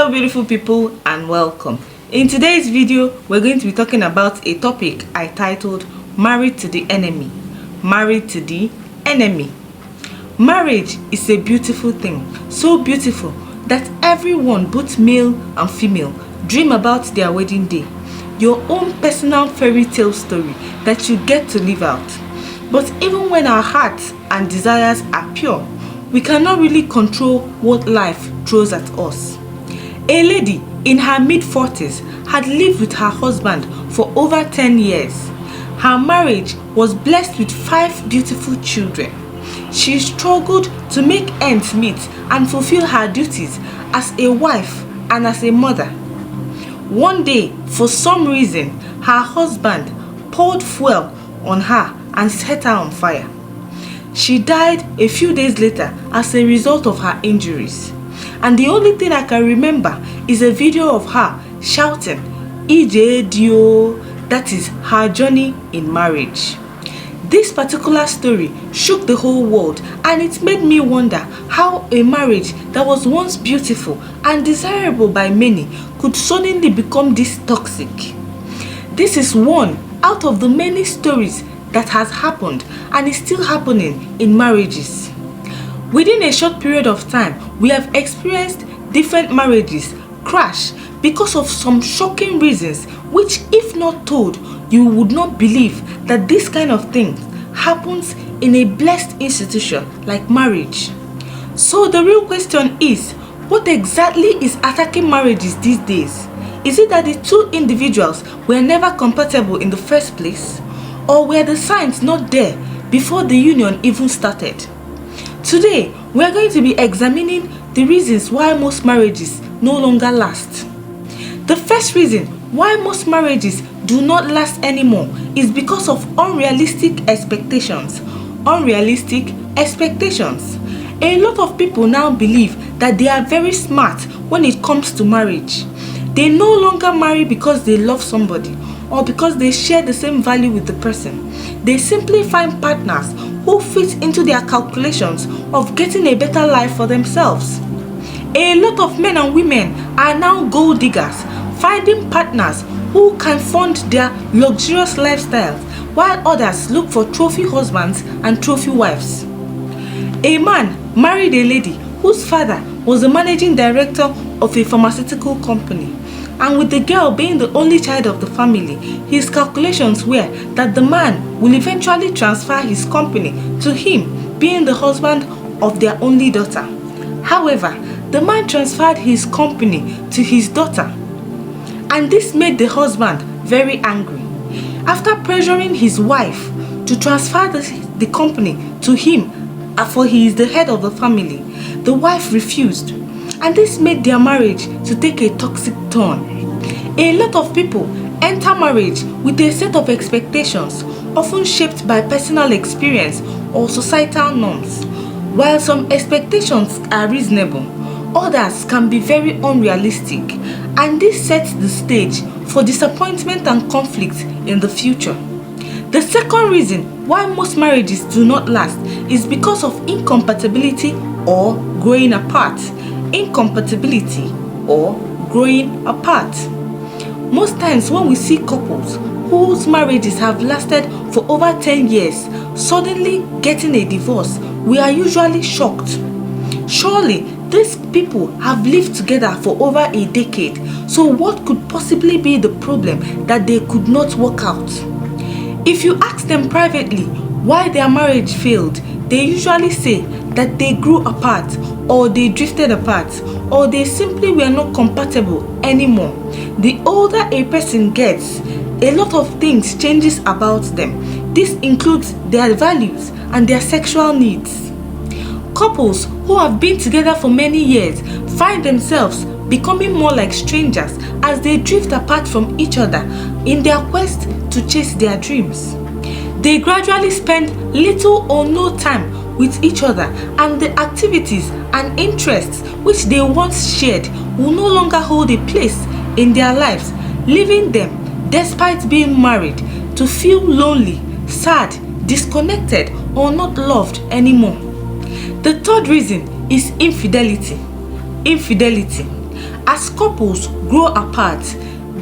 Hello beautiful people and welcome. In today's video, we're going to be talking about a topic I titled Married to the Enemy. Married to the Enemy. Marriage is a beautiful thing, so beautiful that everyone, both male and female, dream about their wedding day. Your own personal fairy tale story that you get to live out. But even when our hearts and desires are pure, we cannot really control what life throws at us. A lady in her mid-40s had lived with her husband for over 10 years. Her marriage was blessed with 5 beautiful children. She struggled to make ends meet and fulfill her duties as a wife and as a mother. One day, for some reason, her husband poured fuel on her and set her on fire. She died a few days later as a result of her injuries. And the only thing I can remember is a video of her shouting, "Ije Dio," that is her journey in marriage. This particular story shook the whole world, and it made me wonder how a marriage that was once beautiful and desirable by many could suddenly become this toxic. This is one out of the many stories that has happened and is still happening in marriages. Within a short period of time, we have experienced different marriages crash because of some shocking reasons which, if not told, you would not believe that this kind of thing happens in a blessed institution like marriage. So the real question is, what exactly is attacking marriages these days? Is it that the two individuals were never compatible in the first place? Or were the signs not there before the union even started? Today, we are going to be examining the reasons why most marriages no longer last. The first reason why most marriages do not last anymore is because of unrealistic expectations. Unrealistic expectations. A lot of people now believe that they are very smart when it comes to marriage. They no longer marry because they love somebody or because they share the same value with the person. They simply find partners who fit into their calculations of getting a better life for themselves. A lot of men and women are now gold diggers, finding partners who can fund their luxurious lifestyles, while others look for trophy husbands and trophy wives. A man married a lady whose father was the managing director of a pharmaceutical company. And with the girl being the only child of the family, his calculations were that the man will eventually transfer his company to him, being the husband of their only daughter. However, the man transferred his company to his daughter, and this made the husband very angry. After pressuring his wife to transfer the company to him, for he is the head of the family, the wife refused, and this made their marriage to take a toxic turn. A lot of people enter marriage with a set of expectations, often shaped by personal experience or societal norms. While some expectations are reasonable, others can be very unrealistic, and this sets the stage for disappointment and conflict in the future. The second reason why most marriages do not last is because of incompatibility or growing apart. Incompatibility or growing apart. Most times when we see couples whose marriages have lasted for over 10 years suddenly getting a divorce, we are usually shocked. Surely these people have lived together for over a decade, so what could possibly be the problem that they could not work out? If you ask them privately why their marriage failed, they usually say that they grew apart, or they drifted apart, or they simply were not compatible anymore. The older a person gets, a lot of things changes about them. This includes their values and their sexual needs. Couples who have been together for many years find themselves becoming more like strangers as they drift apart from each other in their quest to chase their dreams. They gradually spend little or no time with each other, and the activities and interests which they once shared will no longer hold a place in their lives, leaving them, despite being married, to feel lonely, sad, disconnected, or not loved anymore. The third reason is infidelity. Infidelity. As couples grow apart,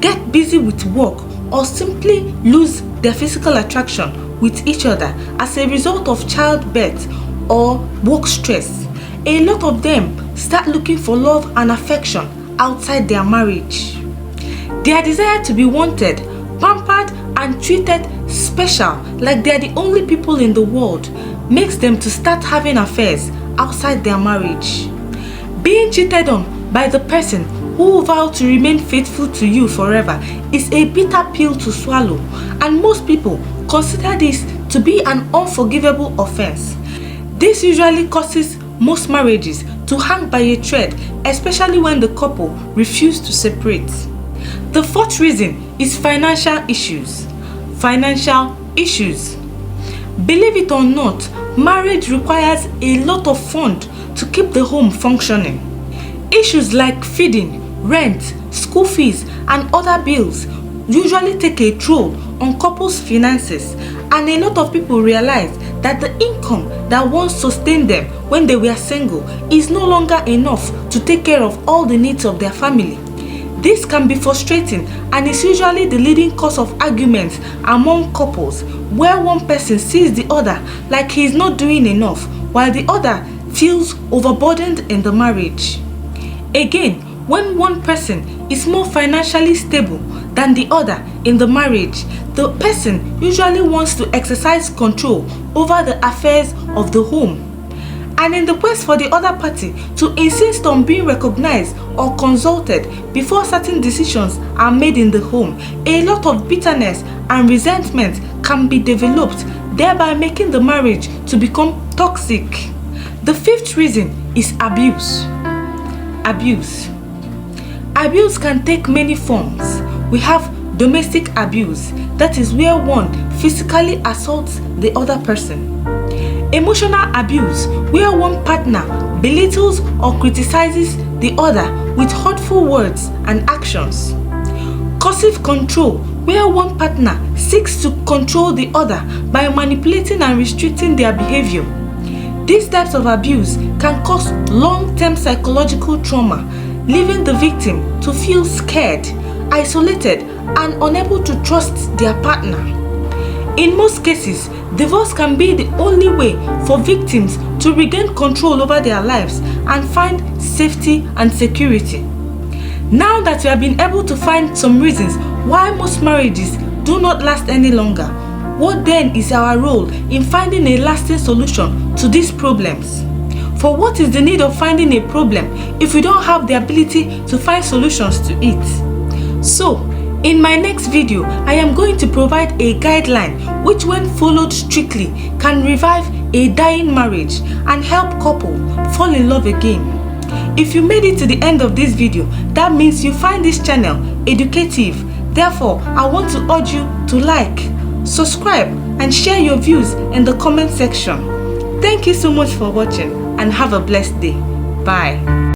get busy with work, or simply lose their physical attraction with each other as a result of childbirth or work stress, a lot of them start looking for love and affection outside their marriage. Their desire to be wanted, pampered, and treated special like they are the only people in the world makes them to start having affairs outside their marriage. Being cheated on by the person who vowed to remain faithful to you forever is a bitter pill to swallow, and most people consider this to be an unforgivable offense. This usually causes most marriages to hang by a thread, especially when the couple refuse to separate. The fourth reason is financial issues. Financial issues. Believe it or not, marriage requires a lot of funds to keep the home functioning. Issues like feeding, rent, school fees, and other bills usually take a toll on couples' finances, and a lot of people realize that the income that once sustained them when they were single is no longer enough to take care of all the needs of their family. This can be frustrating and is usually the leading cause of arguments among couples, where one person sees the other like he is not doing enough while the other feels overburdened in the marriage. Again, when one person is more financially stable than the other in the marriage, the person usually wants to exercise control over the affairs of the home. And in the quest for the other party to insist on being recognized or consulted before certain decisions are made in the home, a lot of bitterness and resentment can be developed, thereby making the marriage to become toxic. The fifth reason is abuse. Abuse. Abuse can take many forms. We have domestic abuse, that is where one physically assaults the other person. Emotional abuse, where one partner belittles or criticizes the other with hurtful words and actions. Coercive control, where one partner seeks to control the other by manipulating and restricting their behavior. These types of abuse can cause long-term psychological trauma, leaving the victim to feel scared, isolated, and unable to trust their partner. In most cases, divorce can be the only way for victims to regain control over their lives and find safety and security. Now that we have been able to find some reasons why most marriages do not last any longer, what then is our role in finding a lasting solution to these problems? For what is the need of finding a problem if we don't have the ability to find solutions to it? So, in my next video, I am going to provide a guideline which, when followed strictly, can revive a dying marriage and help couple fall in love again. If you made it to the end of this video, that means you find this channel educative. Therefore, I want to urge you to like, subscribe, and share your views in the comment section. Thank you so much for watching and have a blessed day. Bye.